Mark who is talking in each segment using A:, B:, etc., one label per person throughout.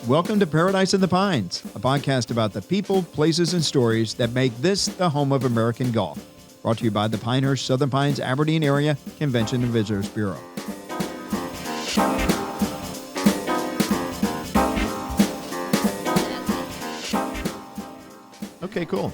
A: Welcome to Paradise in the Pines, a podcast about the people, places, and stories that make this the home of American golf. Brought to you by the Pinehurst Southern Pines Aberdeen Area Convention and Visitors Bureau. Okay, cool.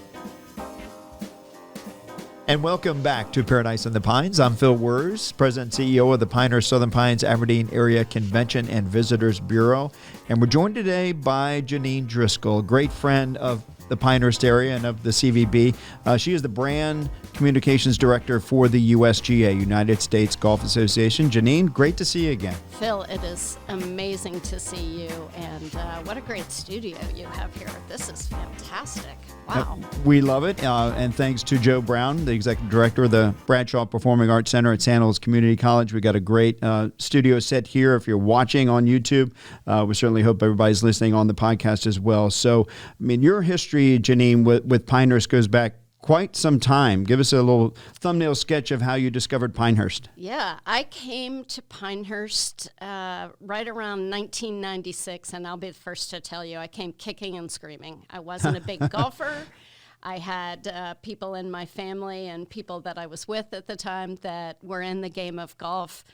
A: And welcome back to Paradise in the Pines. I'm Phil Wers, President and CEO of the Pinehurst Southern Pines Aberdeen Area Convention and Visitors Bureau. And we're joined today by Janeen Driscoll, a great friend of the Pinehurst area and of the CVB. She is the Brand Communications Director for the USGA, United States Golf Association. Janeen, great to see you again.
B: Phil, it is amazing to see you, and what a great studio you have here. This is fantastic. Wow.
A: We love it, and thanks to Joe Brown, the Executive Director of the Bradshaw Performing Arts Center at Sandhills Community College. We got a great studio set here. If you're watching on YouTube, we certainly hope everybody's listening on the podcast as well. So, I mean, your history, Janeen, with Pinehurst goes back quite some time. Give us a little thumbnail sketch of how you discovered Pinehurst.
B: Yeah, I came to Pinehurst right around 1996, and I'll be the first to tell you, I came kicking and screaming. I wasn't a big golfer. I had people in my family and people that I was with at the time that were in the game of golf.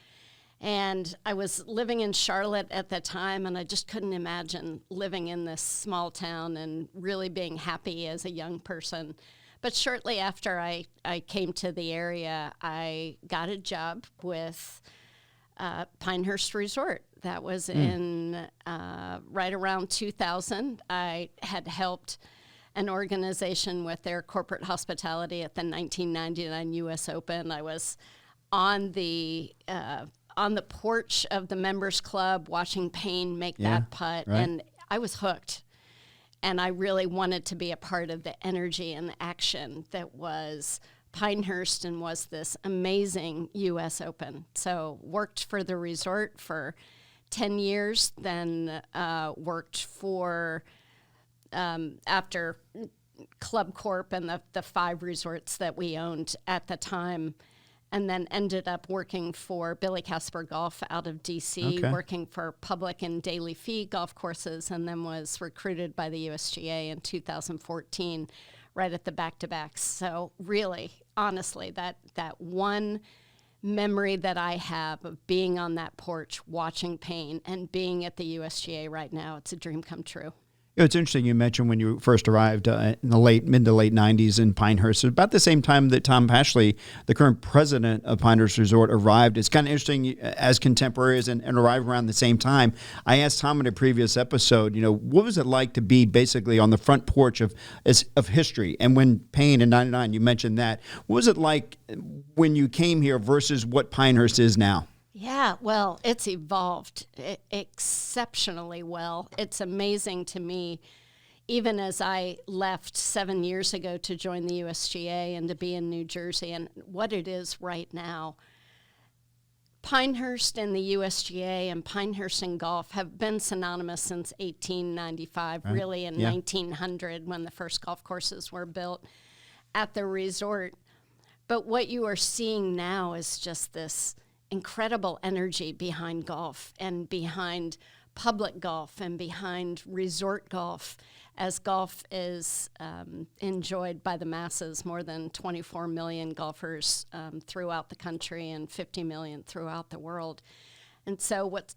B: And I was living in Charlotte at the time, and I just couldn't imagine living in this small town and really being happy as a young person. But shortly after I came to the area, I got a job with Pinehurst Resort. That was in right around 2000. I had helped an organization with their corporate hospitality at the 1999 U.S. Open. I was on the porch of the members club watching Payne make that putt,
A: right.
B: And I was hooked. And I really wanted to be a part of the energy and the action that was Pinehurst and was this amazing U.S. Open. So worked for the resort for 10 years, then worked for, after Club Corp and the 5 resorts that we owned at the time, and then ended up working for Billy Casper Golf out of D.C., working for public and daily fee golf courses, and then was recruited by the USGA in 2014, right at the back-to-backs. So really, honestly, that one memory that I have of being on that porch, watching Payne, and being at the USGA right now, it's a dream come true.
A: It's interesting you mentioned when you first arrived in the mid to late 90s in Pinehurst. About the same time that Tom Pashley, the current president of Pinehurst Resort, arrived. It's kind of interesting as contemporaries and arrived around the same time. I asked Tom in a previous episode, what was it like to be basically on the front porch of history? And when Payne in 99, you mentioned that. What was it like when you came here versus what Pinehurst is now?
B: Yeah, well, it's evolved exceptionally well. It's amazing to me, even as I left 7 years ago to join the USGA and to be in New Jersey and what it is right now. Pinehurst and the USGA and Pinehurst and golf have been synonymous since 1895, right. Really in 1900 when the first golf courses were built at the resort. But what you are seeing now is just this incredible energy behind golf and behind public golf and behind resort golf, as golf is enjoyed by the masses, more than 24 million golfers throughout the country and 50 million throughout the world. And so what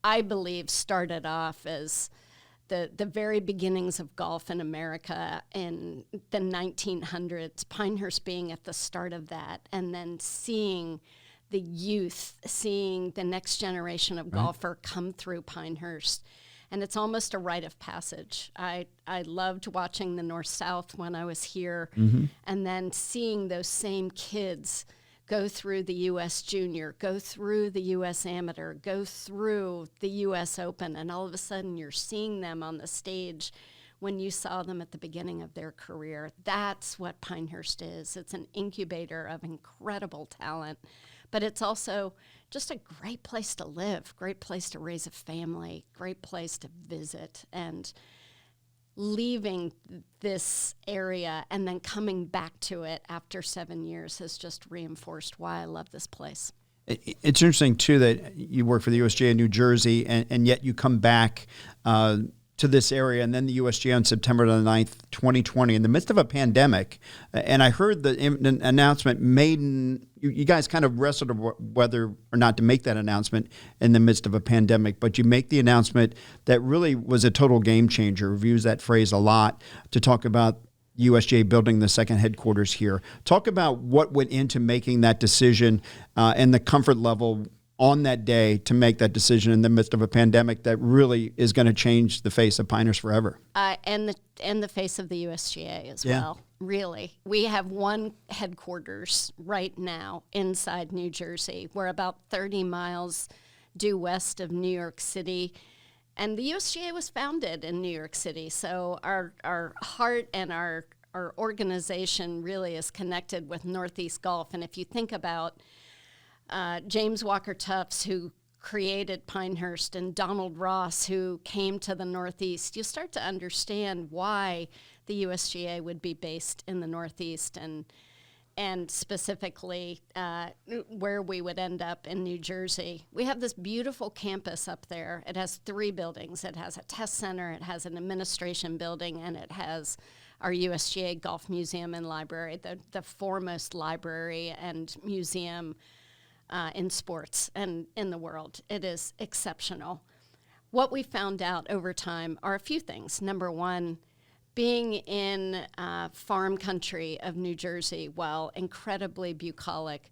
B: I believe started off as the very beginnings of golf in America in the 1900s, Pinehurst being at the start of that, and then seeing the youth, seeing the next generation of golfer come through Pinehurst. And it's almost a rite of passage. I loved watching the North-South when I was here, and then seeing those same kids go through the U.S. Junior, go through the U.S. Amateur, go through the U.S. Open, and all of a sudden you're seeing them on the stage when you saw them at the beginning of their career. That's what Pinehurst is. It's an incubator of incredible talent. But it's also just a great place to live, great place to raise a family, great place to visit. And leaving this area and then coming back to it after 7 years has just reinforced why I love this place.
A: It's interesting, too, that you work for the USGA in New Jersey, and yet you come back to this area, and then the USGA on September the 9th, 2020, in the midst of a pandemic. And I heard the announcement made, you guys kind of wrestled whether or not to make that announcement in the midst of a pandemic, but you make the announcement that really was a total game changer. We've used that phrase a lot to talk about USGA building the second headquarters here. Talk about what went into making that decision and the comfort level on that day to make that decision in the midst of a pandemic that really is going to change the face of Pinehurst forever.
B: And the face of the USGA as well, really. We have one headquarters right now inside New Jersey. We're about 30 miles due west of New York City. And the USGA was founded in New York City, so our heart and our organization really is connected with Northeast Golf. And if you think about James Walker Tufts, who created Pinehurst, and Donald Ross, who came to the Northeast, you start to understand why the USGA would be based in the Northeast and specifically where we would end up in New Jersey. We have this beautiful campus up there. It has 3 buildings. It has a test center, it has an administration building, and it has our USGA Golf Museum and Library, the foremost library and museum in sports and in the world. It is exceptional. What we found out over time are a few things. Number one, being in farm country of New Jersey, while incredibly bucolic,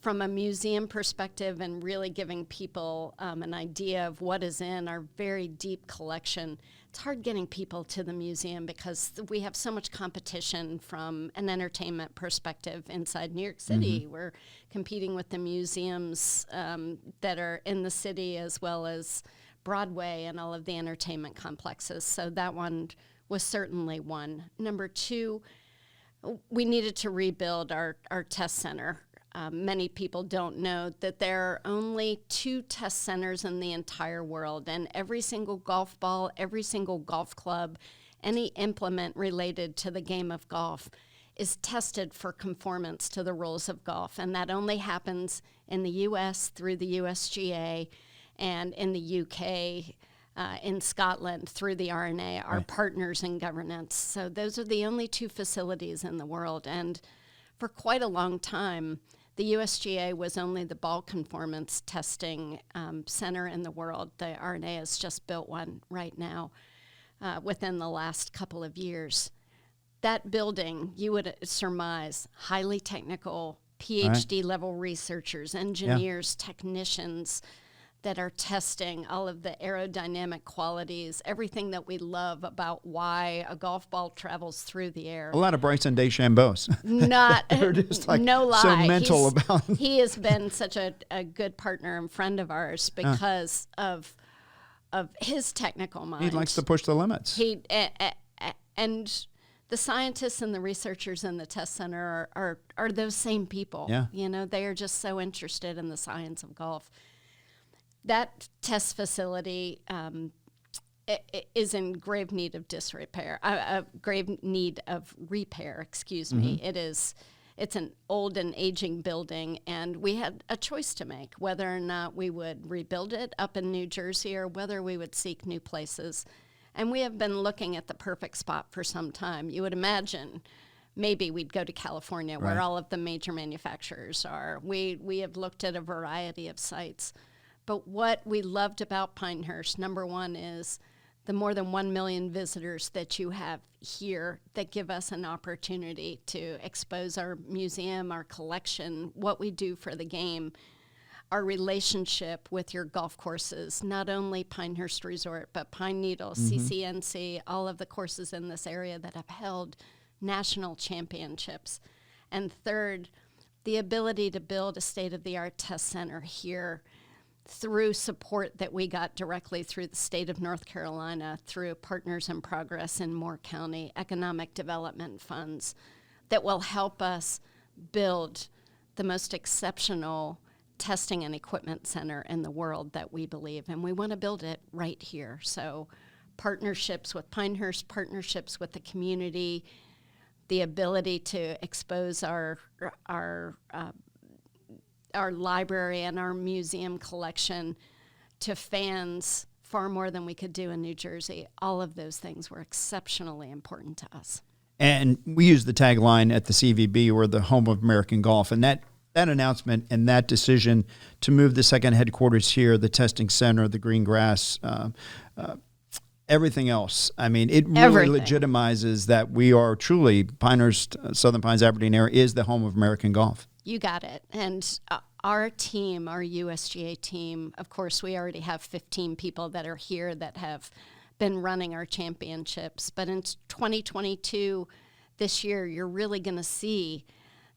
B: from a museum perspective and really giving people an idea of what is in our very deep collection, it's hard getting people to the museum because we have so much competition from an entertainment perspective inside New York City. Mm-hmm. We're competing with the museums that are in the city as well as Broadway and all of the entertainment complexes. So that one was certainly one. Number two, we needed to rebuild our test center. Many people don't know that there are only 2 test centers in the entire world, and every single golf ball, every single golf club, any implement related to the game of golf is tested for conformance to the rules of golf, and that only happens in the U.S. through the USGA and in the U.K., in Scotland through the RNA, our partners in governance. So those are the only 2 facilities in the world. And for quite a long time, the USGA was only the ball conformance testing center in the world. The RNA has just built one right now within the last couple of years. That building, you would surmise, highly technical, PhD level researchers, engineers, technicians, that are testing all of the aerodynamic qualities, everything that we love about why a golf ball travels through the air.
A: A lot of Bryson DeChambeaus.
B: Not, just like no lie.
A: So mental about it.
B: He has been such a good partner and friend of ours because of his technical mind.
A: He likes to push the limits.
B: And the scientists and the researchers in the test center are those same people.
A: Yeah.
B: You know, they are just so interested in the science of golf. That test facility is in grave need of disrepair. Grave need of repair. Excuse me. It's an old and aging building, and we had a choice to make whether or not we would rebuild it up in New Jersey or whether we would seek new places. And we have been looking at the perfect spot for some time. You would imagine maybe we'd go to California, where all of the major manufacturers are. We have looked at a variety of sites. But what we loved about Pinehurst, number one, is the more than 1 million visitors that you have here that give us an opportunity to expose our museum, our collection, what we do for the game, our relationship with your golf courses, not only Pinehurst Resort, but Pine Needle, CCNC, all of the courses in this area that have held national championships. And third, the ability to build a state-of-the-art test center here through support that we got directly through the state of North Carolina, through Partners in Progress in Moore County, economic development funds that will help us build the most exceptional testing and equipment center in the world that we believe, and we want to build it right here. So partnerships with Pinehurst, partnerships with the community, the ability to expose our our library and our museum collection to fans far more than we could do in New Jersey. All of those things were exceptionally important to us.
A: And we use the tagline at the CVB, we're the home of American golf. And that announcement and that decision to move the second headquarters here, the testing center, the green grass, everything else. I mean, it really legitimizes that we are truly, Pinehurst, Southern Pines, Aberdeen area is the home of American golf.
B: You got it. And our team, our USGA team, of course, we already have 15 people that are here that have been running our championships. But in 2022, this year, you're really going to see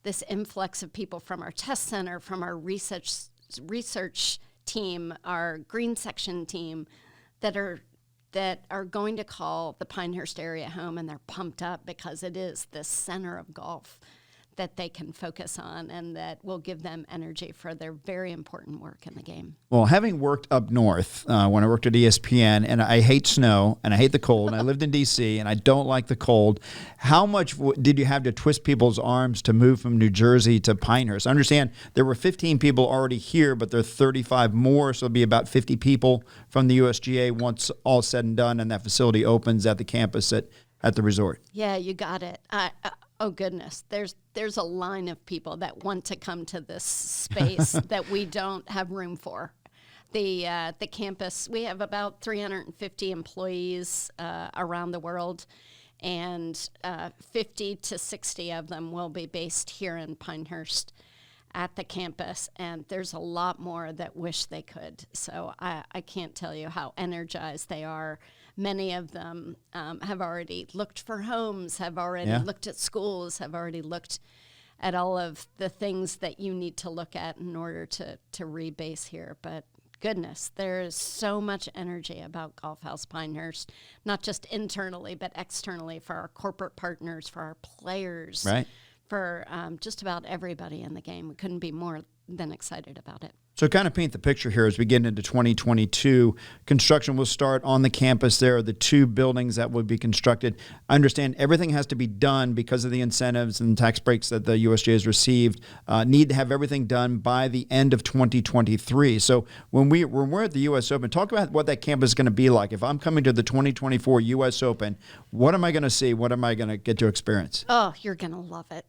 B: this influx of people from our test center, from our research team, our green section team, that are going to call the Pinehurst area home, and they're pumped up because it is the center of golf that they can focus on and that will give them energy for their very important work in the game.
A: Well, having worked up north when I worked at ESPN, and I hate snow and I hate the cold, and I lived in D.C. and I don't like the cold, how much did you have to twist people's arms to move from New Jersey to Pinehurst? I understand there were 15 people already here, but there are 35 more, so it'll be about 50 people from the USGA once all said and done and that facility opens at the campus at the resort.
B: Yeah, you got it. Oh goodness, there's a line of people that want to come to this space that we don't have room for. The campus, we have about 350 employees around the world, and 50 to 60 of them will be based here in Pinehurst at the campus, and there's a lot more that wish they could. So I can't tell you how energized they are. Many of them have already looked for homes, have already looked at schools, have already looked at all of the things that you need to look at in order to rebase here. But goodness, there is so much energy about Golf House Pinehurst, not just internally, but externally for our corporate partners, for our players, for just about everybody in the game. We couldn't be more than excited about it.
A: So kind of paint the picture here as we get into 2022. Construction will start on the campus. There are the two buildings that will be constructed. I understand everything has to be done because of the incentives and tax breaks that the USGA has received. Need to have everything done by the end of 2023. So when we're at the U.S. Open, talk about what that campus is going to be like. If I'm coming to the 2024 U.S. Open, what am I going to see? What am I going to get to experience?
B: Oh, you're going to love it.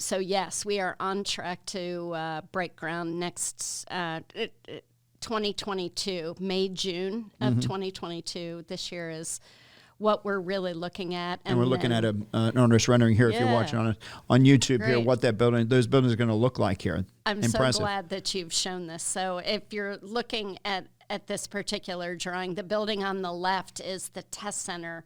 B: So yes, we are on track to break ground next 2022, May, June of 2022. This year is what we're really looking at.
A: And we're looking at an owner's rendering here if you're watching on YouTube here, what those buildings are going to look like here.
B: I'm so glad that you've shown this. So if you're looking at this particular drawing, the building on the left is the test center.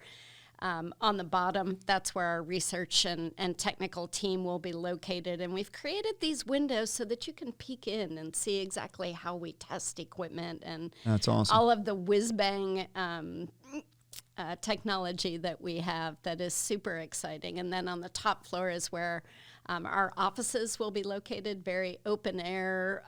B: On the bottom, that's where our research and technical team will be located. And we've created these windows so that you can peek in and see exactly how we test equipment and
A: that's awesome.
B: All of the whiz-bang technology that we have that is super exciting. And then on the top floor is where our offices will be located, very open air,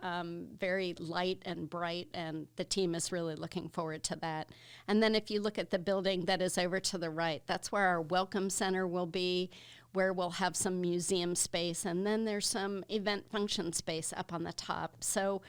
B: very light and bright, and the team is really looking forward to that. And then if you look at the building that is over to the right, that's where our welcome center will be, where we'll have some museum space, and then there's some event function space up on the top. So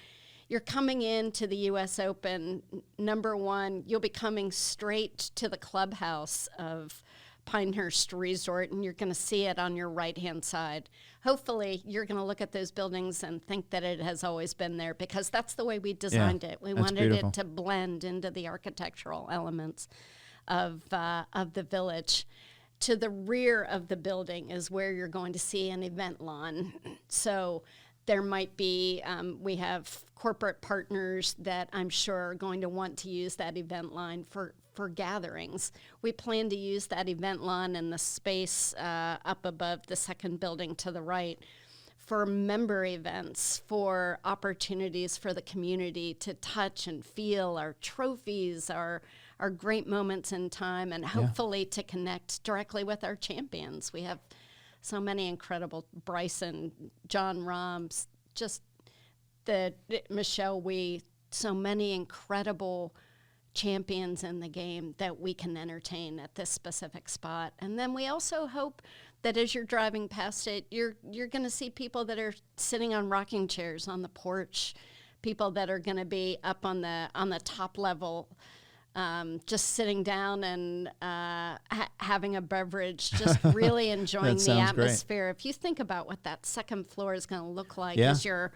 B: you're coming into the U.S. Open, number one, you'll be coming straight to the clubhouse of Pinehurst Resort, and you're going to see it on your right-hand side. Hopefully, you're going to look at those buildings and think that it has always been there, because that's the way we designed it. We wanted it to blend into the architectural elements of the village. To the rear of the building is where you're going to see an event lawn. So there might be, we have corporate partners that I'm sure are going to want to use that event line for gatherings. We plan to use that event lawn and the space up above the second building to the right for member events, for opportunities for the community to touch and feel our trophies, our great moments in time, and hopefully to connect directly with our champions. We have so many incredible, Bryson, John Rahms, just Michelle Wee, so many incredible champions in the game that we can entertain at this specific spot. And then we also hope that as you're driving past it, you're going to see people that are sitting on rocking chairs on the porch, people that are going to be up on the top level, just sitting down and having a beverage, just really enjoying the atmosphere. Great. If you think about what that second floor is going to look like as you're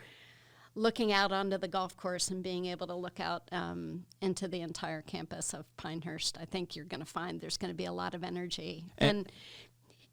B: looking out onto the golf course and being able to look out into the entire campus of Pinehurst, I think you're going to find there's going to be a lot of energy.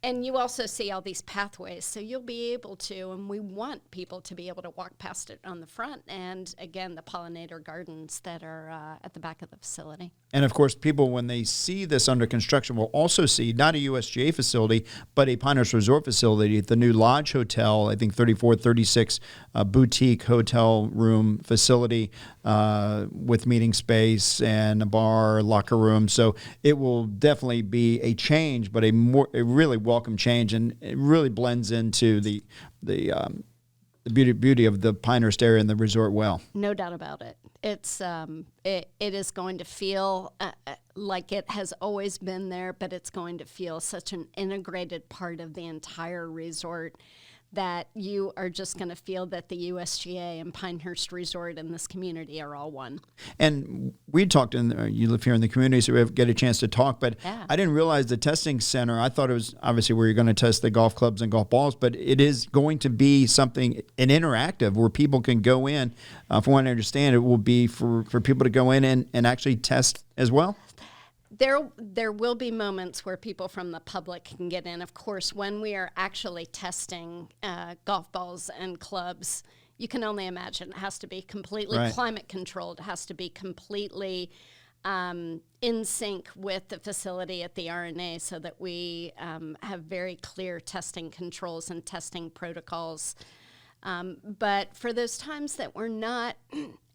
B: And you also see all these pathways, so you'll be able to, and we want people to be able to walk past it on the front, and again, the pollinator gardens that are at the back of the facility.
A: And of course, people, when they see this under construction, will also see not a USGA facility, but a Pinehurst Resort facility, the new Lodge Hotel, I think 3436 boutique hotel room facility with meeting space and a bar, locker room. So it will definitely be a change, but a really welcome change, and it really blends into the beauty of the Pinehurst area and the resort well.
B: No doubt about it. It's it is going to feel like it has always been there, but it's going to feel such an integrated part of the entire resort that you are just going to feel that the USGA and Pinehurst Resort and this community are all one.
A: And we talked, you live here in the community, so we get a chance to talk, but I didn't realize the testing center, I thought it was obviously where you're going to test the golf clubs and golf balls, but it is going to be something, an interactive, where people can go in. From what I understand, it will be for people to go in and actually test as well?
B: There will be moments where people from the public can get in. Of course, when we are actually testing golf balls and clubs, you can only imagine it has to be completely climate controlled. It has to be completely in sync with the facility at the RNA so that we have very clear testing controls and testing protocols. But for those times that we're not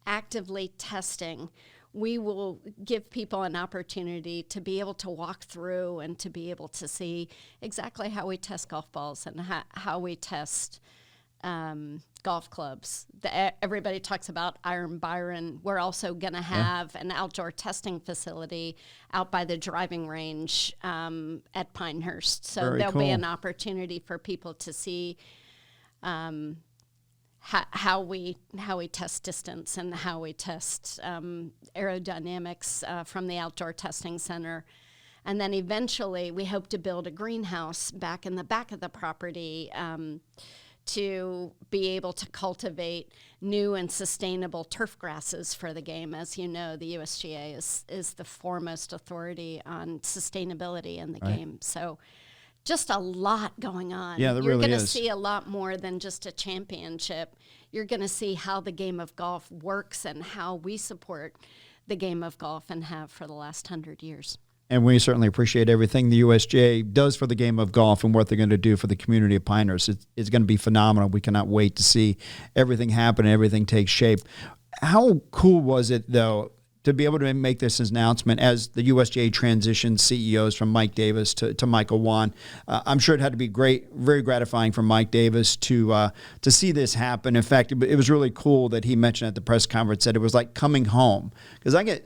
B: actively testing, we will give people an opportunity to be able to walk through and to be able to see exactly how we test golf balls and how we test golf clubs. Everybody talks about Iron Byron. We're also going to have an outdoor testing facility out by the driving range at Pinehurst. So there'll be an opportunity for people to see how we test distance and how we test aerodynamics from the outdoor testing center. And then eventually we hope to build a greenhouse back in the back of the property to be able to cultivate new and sustainable turf grasses for the game. As you know, the USGA is the foremost authority on sustainability in the game. So just a lot going on.
A: Yeah, there really is.
B: You're going to see a lot more than just a championship. You're going to see how the game of golf works and how we support the game of golf and have for the last 100 years.
A: And we certainly appreciate everything the USGA does for the game of golf and what they're going to do for the community of Pinehurst. It's going to be phenomenal. We cannot wait to see everything happen and everything take shape. How cool was it, though, to be able to make this announcement as the USGA transitioned CEOs from Mike Davis to Michael Wan? I'm sure it had to be great, very gratifying for Mike Davis to see this happen. In fact, it was really cool that he mentioned at the press conference that it was like coming home. Because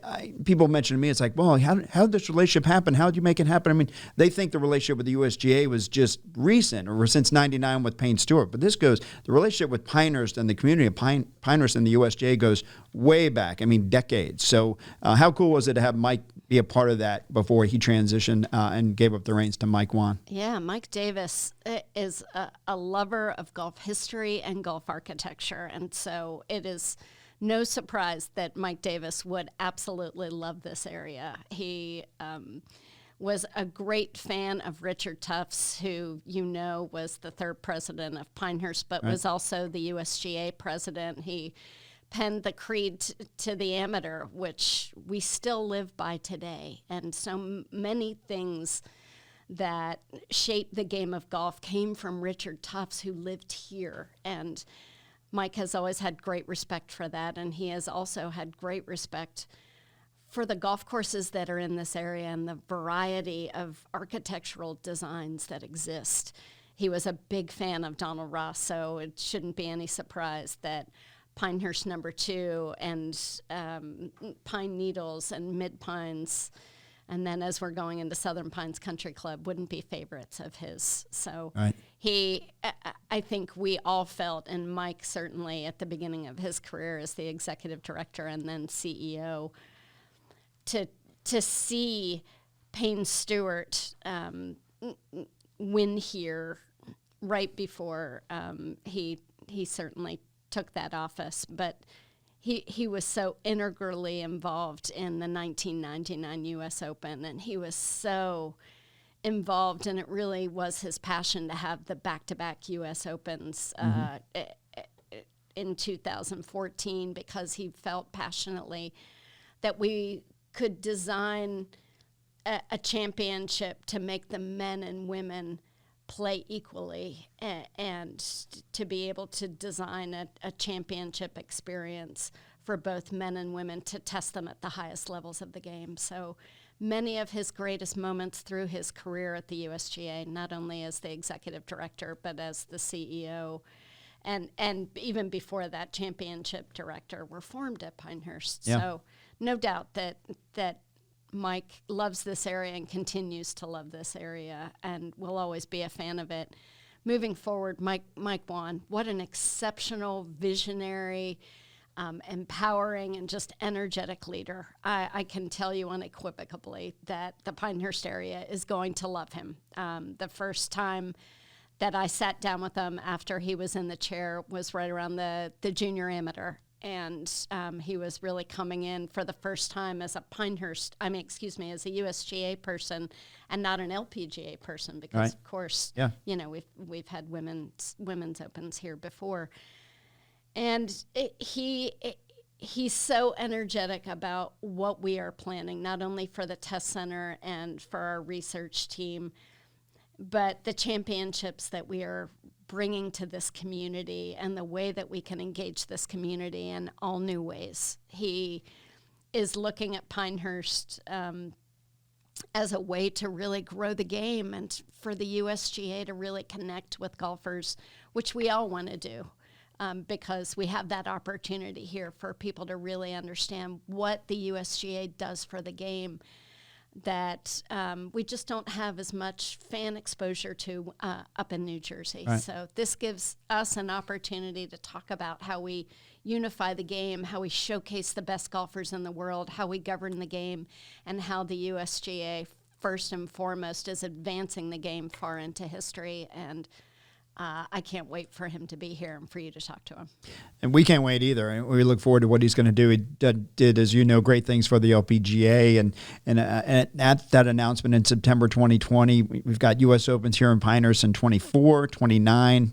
A: people mention to me, it's like, well, how did this relationship happen? How did you make it happen? I mean, they think the relationship with the USGA was just recent or since '99 with Payne Stewart. But the relationship with Pinehurst and the community of Pinehurst and the USGA goes way back. I mean, decades. So how cool was it to have Mike be a part of that before he transitioned and gave up the reins to Mike Wan?
B: Yeah, Mike Davis is a lover of golf history and golf architecture. And so it is no surprise that Mike Davis would absolutely love this area. He was a great fan of Richard Tufts, who was the third president of Pinehurst, but was also the USGA president. He penned the creed to the amateur, which we still live by today. And so many things that shaped the game of golf came from Richard Tufts, who lived here. And Mike has always had great respect for that, and he has also had great respect for the golf courses that are in this area and the variety of architectural designs that exist. He was a big fan of Donald Ross, so it shouldn't be any surprise that Pinehurst No. 2 and Pine Needles and Mid Pines And then as we're going into Southern Pines Country Club, wouldn't be favorites of his. So
A: right.
B: I think we all felt, and Mike certainly at the beginning of his career as the executive director and then CEO, to see Payne Stewart win here right before he certainly took that office, but he was so integrally involved in the 1999 U.S. Open, and he was so involved, and it really was his passion to have the back-to-back U.S. Opens in 2014, because he felt passionately that we could design a championship to make the men and women play equally, and to be able to design a championship experience for both men and women to test them at the highest levels of the game. So many of his greatest moments through his career at the USGA, not only as the executive director, but as the CEO, and even before that, championship director, were formed at Pinehurst.
A: Yeah.
B: So no doubt that Mike loves this area and continues to love this area, and will always be a fan of it. Moving forward, Mike Wan, what an exceptional, visionary, empowering, and just energetic leader. I can tell you unequivocally that the Pinehurst area is going to love him. The first time that I sat down with him after he was in the chair was right around the junior amateur. And he was really coming in for the first time as a as a USGA person and not an LPGA person, because
A: right.
B: Of course,
A: yeah.
B: We've had women's opens here before, and he's so energetic about what we are planning, not only for the test center and for our research team, but the championships that we are bringing to this community and the way that we can engage this community in all new ways. He is looking at Pinehurst as a way to really grow the game and for the USGA to really connect with golfers, which we all want to do, because we have that opportunity here for people to really understand what the USGA does for the game that we just don't have as much fan exposure to up in New Jersey.
A: Right.
B: So this gives us an opportunity to talk about how we unify the game, how we showcase the best golfers in the world, how we govern the game, and how the USGA, first and foremost, is advancing the game far into history. And I can't wait for him to be here and for you to talk to him.
A: And we can't wait either. And we look forward to what he's going to do. He did, as you know, great things for the LPGA. And at that announcement in September 2020, we've got U.S. Opens here in Pinehurst in 24, 29,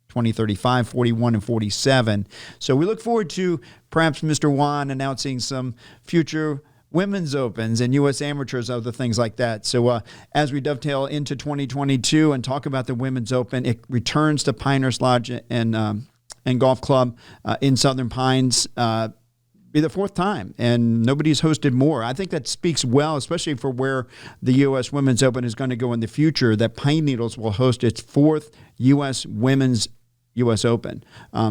A: 2035, 41, and 47. So we look forward to perhaps Mr. Wan announcing some future Women's Opens and U.S. Amateurs, other things like that. So as we dovetail into 2022 and talk about the Women's Open, it returns to Pinehurst Lodge and Golf Club in Southern Pines. Be the fourth time, and nobody's hosted more. I think that speaks well, especially for where the U.S. Women's Open is going to go in the future, that Pine Needles will host its fourth U.S. Women's U.S. Open.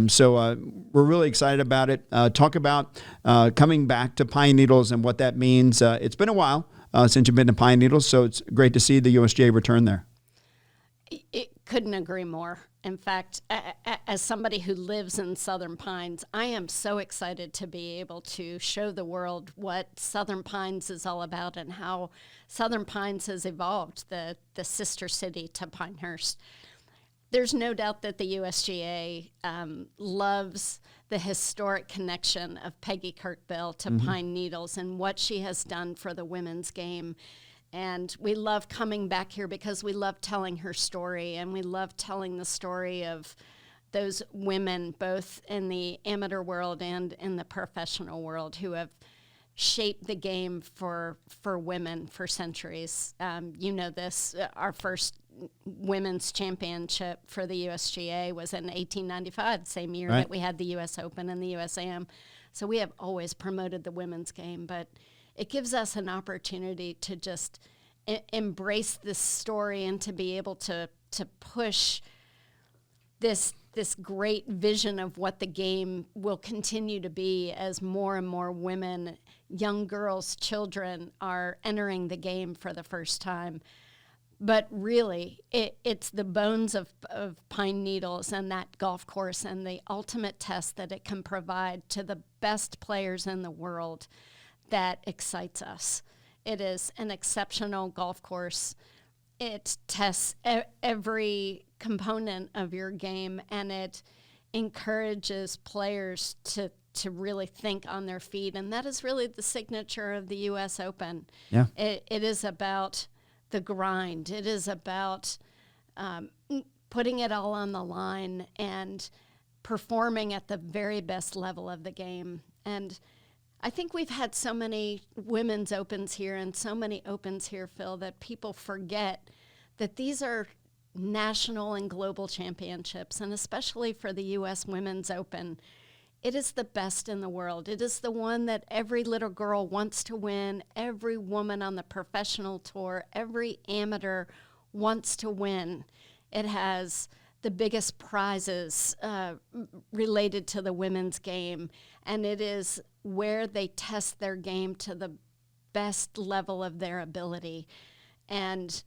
A: So we're really excited about it. Talk about coming back to Pine Needles and what that means. It's been a while since you've been to Pine Needles, so it's great to see the USGA return there.
B: It couldn't agree more. In fact, as somebody who lives in Southern Pines, I am so excited to be able to show the world what Southern Pines is all about and how Southern Pines has evolved, the sister city to Pinehurst. There's no doubt that the USGA loves the historic connection of Peggy Kirkbill to Pine Needles and what she has done for the women's game. And we love coming back here because we love telling her story, and we love telling the story of those women, both in the amateur world and in the professional world, who have shaped the game for women for centuries. You know this, our first women's championship for the USGA was in 1895, the same year that we had the U.S. Open and the U.S. Am. So we have always promoted the women's game, but it gives us an opportunity to just embrace this story and to be able to push this this great vision of what the game will continue to be as more and more women, young girls, children are entering the game for the first time. But really, it's the bones of Pine Needles and that golf course and the ultimate test that it can provide to the best players in the world that excites us. It is an exceptional golf course. It tests every component of your game, and it encourages players to really think on their feet. And that is really the signature of the U.S. Open.
A: Yeah.
B: It is about the grind. It is about putting it all on the line and performing at the very best level of the game. And I think we've had so many women's opens here and so many opens here, Phil, that people forget that these are national and global championships, and especially for the U.S. Women's Open, it is the best in the world. It is the one that every little girl wants to win, every woman on the professional tour, every amateur wants to win. It has the biggest prizes related to the women's game, and it is where they test their game to the best level of their ability. And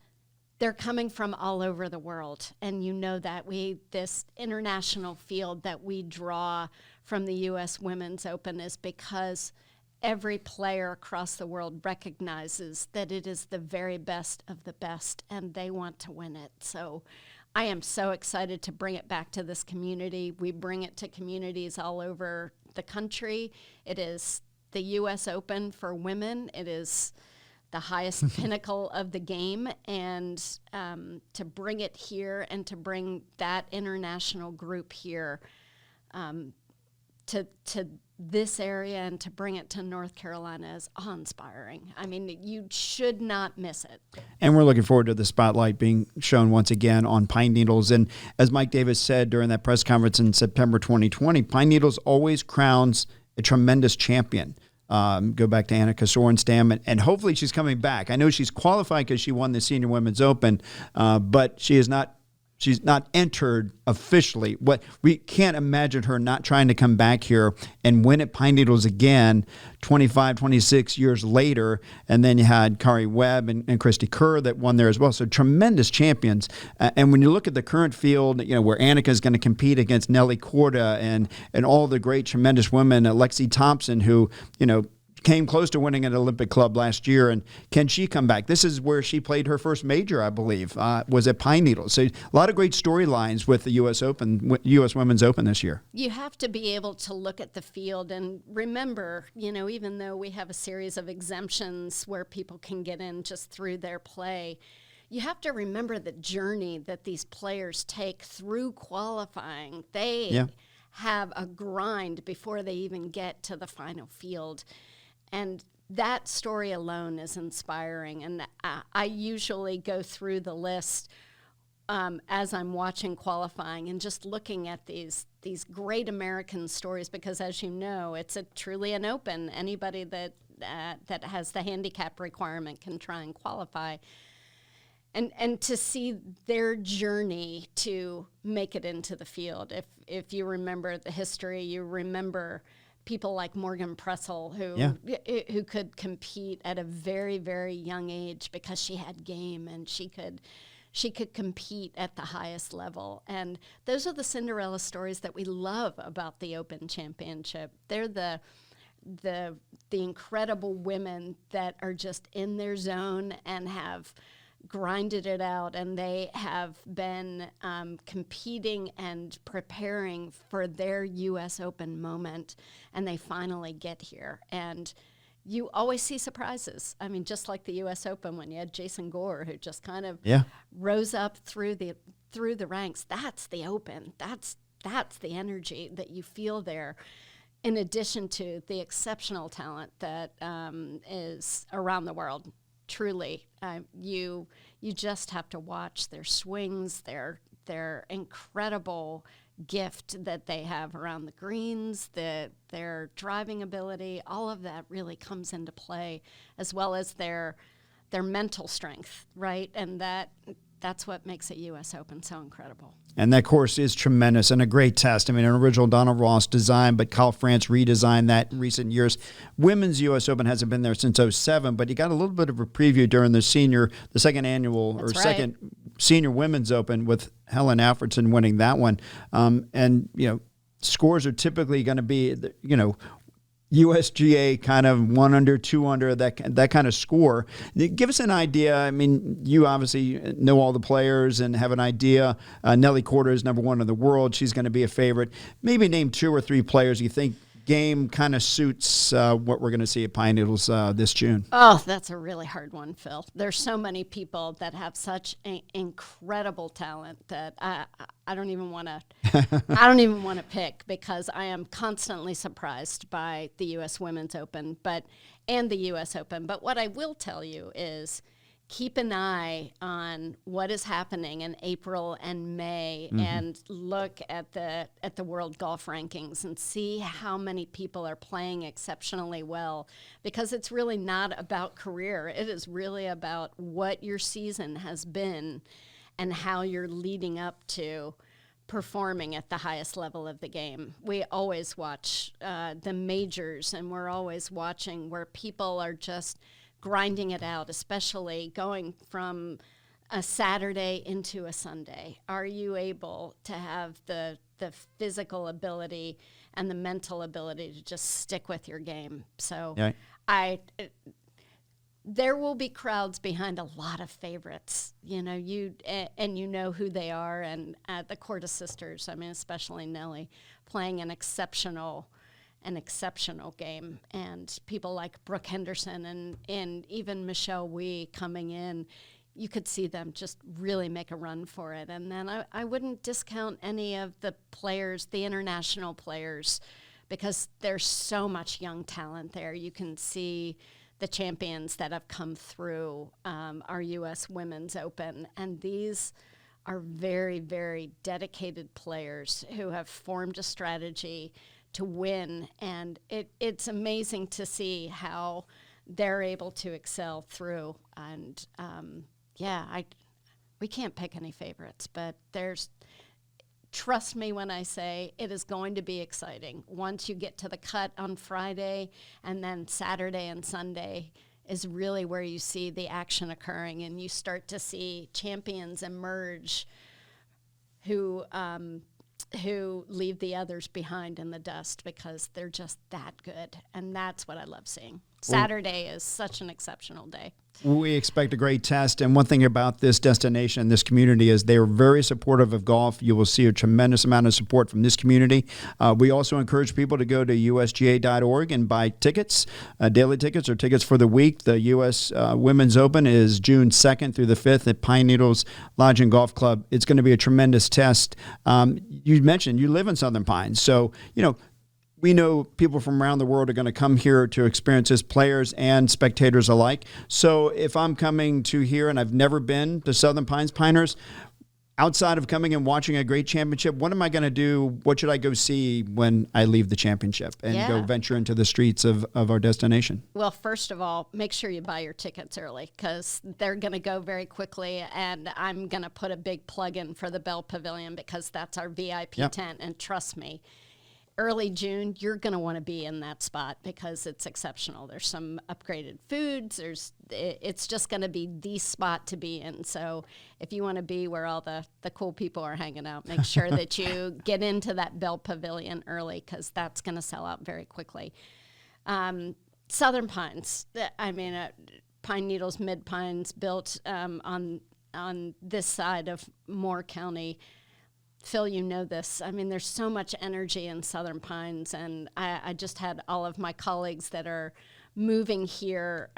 B: they're coming from all over the world, and you know that this international field that we draw from the U.S. Women's Open is because every player across the world recognizes that it is the very best of the best, and they want to win it. So I am so excited to bring it back to this community. We bring it to communities all over the country. It is the U.S. Open for women. It is the highest pinnacle of the game, and to bring it here and to bring that international group here to this area and to bring it to North Carolina is awe-inspiring. I mean, you should not miss it.
A: And we're looking forward to the spotlight being shown once again on Pine Needles. And as Mike Davis said during that press conference in September 2020, Pine Needles always crowns a tremendous champion. Go back to Annika Sorenstam, and hopefully she's coming back. I know she's qualified because she won the Senior Women's Open, but she's not entered officially. What we can't imagine her not trying to come back here and win at Pine Needles again 25, 26 years later. And then you had Kari Webb and Christy Kerr that won there as well. So tremendous champions. And when you look at the current field, where Annika is going to compete against Nelly Korda and all the great, tremendous women, Lexi Thompson, who, came close to winning an Olympic club last year. And can she come back? This is where she played her first major, I believe, was at Pine Needles. So a lot of great storylines with the U.S. Open, U.S. Women's Open this year.
B: You have to be able to look at the field and remember, even though we have a series of exemptions where people can get in just through their play, you have to remember the journey that these players take through qualifying. They have a grind before they even get to the final field. And that story alone is inspiring. And I usually go through the list as I'm watching qualifying and just looking at these great American stories, because as you know, it's truly an open. Anybody that has the handicap requirement can try and qualify. And to see their journey to make it into the field. If you remember the history, you remember people like Morgan Pressel, who could compete at a very, very young age because she had game and she could compete at the highest level. And those are the Cinderella stories that we love about the Open Championship. They're the incredible women that are just in their zone and have grinded it out, and they have been competing and preparing for their U.S. Open moment, and they finally get here. And you always see surprises. I mean, just like the U.S. Open when you had Jason Gore, who just kind of rose up through the ranks. That's the Open. That's the energy that you feel there, in addition to the exceptional talent that is around the world. Truly, you just have to watch their swings, their incredible gift that they have around the greens, their driving ability. All of that really comes into play, as well as their mental strength, right? And that that's what makes a U.S. Open so incredible.
A: And that course is tremendous and a great test. I mean, an original Donald Ross design, but Kyle France redesigned that in recent years. Women's U.S. Open hasn't been there since '07, but you got a little bit of a preview during the second annual
B: That's
A: or
B: right.
A: second Senior Women's Open with Helen Alfredson winning that one. And, scores are typically going to be, USGA kind of 1 under, 2 under, that kind of score. Give us an idea. I mean, you obviously know all the players and have an idea. Nelly Korda is #1 in the world. She's going to be a favorite. Maybe name 2 or 3 players you think game kind of suits what we're going to see at Pine Needles this June.
B: Oh, that's a really hard one, Phil. There's so many people that have such incredible talent that I don't even want to pick, because I am constantly surprised by the U.S. Women's Open and the U.S. Open. But what I will tell you is keep an eye on what is happening in April and May, and look at the world golf rankings and see how many people are playing exceptionally well, because it's really not about career. It is really about what your season has been and how you're leading up to performing at the highest level of the game. We always watch the majors, and we're always watching where people are just grinding it out, especially going from a Saturday into a Sunday. Are you able to have the physical ability and the mental ability to just stick with your game? So
A: Yeah.
B: There will be crowds behind a lot of favorites, and you know who they are. And the Korda sisters, I mean, especially Nelly, playing an exceptional game, and people like Brooke Henderson and even Michelle Wee coming in, you could see them just really make a run for it. And then I wouldn't discount any of the players, the international players, because there's so much young talent there. You can see the champions that have come through our U.S. Women's Open, and these are very, very dedicated players who have formed a strategy to win, and it's amazing to see how they're able to excel through. And we can't pick any favorites, but trust me when I say it is going to be exciting once you get to the cut on Friday, and then Saturday and Sunday is really where you see the action occurring, and you start to see champions emerge who leave the others behind in the dust, because they're just that good. And that's what I love seeing. Saturday is such an exceptional day.
A: We expect a great test. And one thing about this destination, this community, is they are very supportive of golf. You will see a tremendous amount of support from this community. We also encourage people to go to usga.org and buy tickets, daily tickets or tickets for the week. The U.S. Women's Open is June 2nd through the 5th at Pine Needles Lodge and Golf Club. It's going to be a tremendous test. You mentioned you live in Southern Pines, so, we know people from around the world are going to come here to experience this, players and spectators alike. So if I'm coming to here and I've never been to Southern Pines, Pinehurst, outside of coming and watching a great championship, what am I going to do? What should I go see when I leave the championship and go venture into the streets of our destination?
B: Well, first of all, make sure you buy your tickets early, because they're going to go very quickly. And I'm going to put a big plug in for the Bell Pavilion, because that's our VIP tent. And trust me, early June, you're going to want to be in that spot, because it's exceptional. There's some upgraded foods. It's just going to be the spot to be in. So if you want to be where all the cool people are hanging out, make sure that you get into that Bell Pavilion early, because that's going to sell out very quickly. Southern Pines, Pine Needles, Mid Pines, built on this side of Moore County. Phil, you know this. I mean, there's so much energy in Southern Pines, and I just had all of my colleagues that are moving here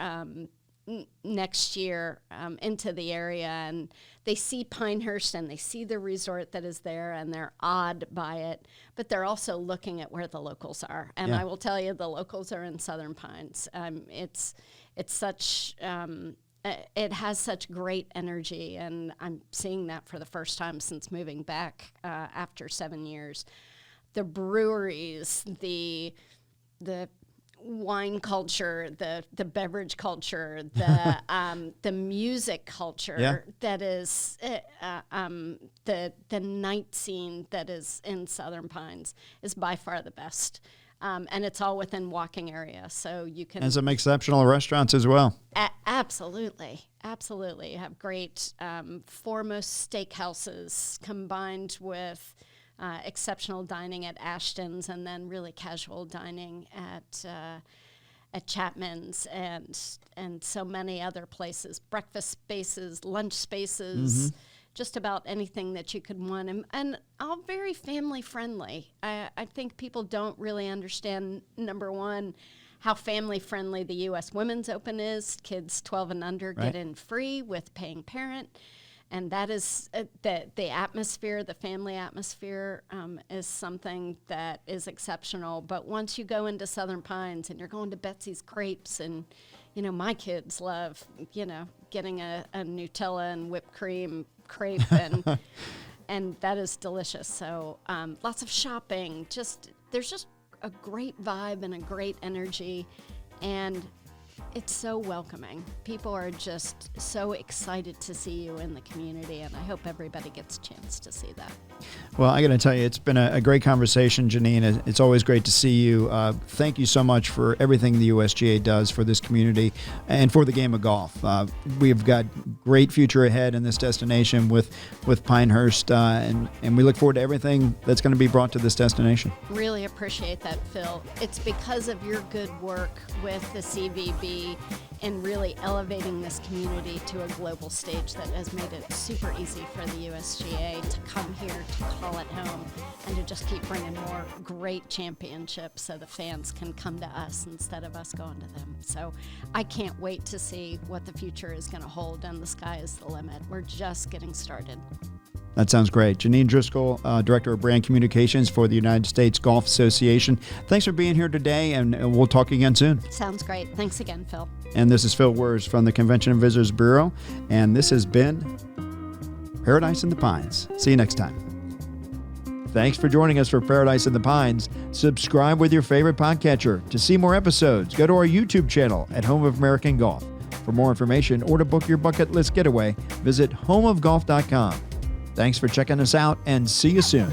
B: next year into the area, and they see Pinehurst and they see the resort that is there, and they're awed by it, but they're also looking at where the locals are. And I will tell you, the locals are in Southern Pines. It's such... it has such great energy, and I'm seeing that for the first time since moving back after 7 years. The breweries, the wine culture, the beverage culture, the music culture that is the night scene that is in Southern Pines is by far the best. And it's all within walking area, so you can. And
A: some exceptional restaurants as well.
B: Absolutely. You have great foremost steakhouses combined with exceptional dining at Ashton's, and then really casual dining at Chapman's, and so many other places. Breakfast spaces, lunch spaces. Just about anything that you could want, and all very family friendly. I think people don't really understand, number one, how family friendly the U.S. Women's Open is. Kids 12 and under get in free with paying parent, and that is the atmosphere, the family atmosphere is something that is exceptional. But once you go into Southern Pines and you're going to Betsy's Crepes, and my kids love getting a Nutella and whipped cream crepe, and that is delicious. So lots of shopping. There's just a great vibe and a great energy, and it's so welcoming. People are just so excited to see you in the community, and I hope everybody gets a chance to see that.
A: Well, I got to tell you, it's been a great conversation, Janine. It's always great to see you. Thank you so much for everything the USGA does for this community and for the game of golf. We've got great future ahead in this destination with Pinehurst, and we look forward to everything that's going to be brought to this destination.
B: Really appreciate that, Phil. It's because of your good work with the CVB in really elevating this community to a global stage that has made it super easy for the USGA to come here, to call it home, and to just keep bringing more great championships so the fans can come to us instead of us going to them. So I can't wait to see what the future is going to hold, and the sky is the limit. We're just getting started.
A: That sounds great. Janeen Driscoll, Director of Brand Communications for the United States Golf Association. Thanks for being here today, and we'll talk again soon.
B: Sounds great. Thanks again, Phil.
A: And this is Phil Wers from the Convention and Visitors Bureau, and this has been Paradise in the Pines. See you next time. Thanks for joining us for Paradise in the Pines. Subscribe with your favorite podcatcher. To see more episodes, go to our YouTube channel at Home of American Golf. For more information or to book your bucket list getaway, visit homeofgolf.com. Thanks for checking us out, and see you soon.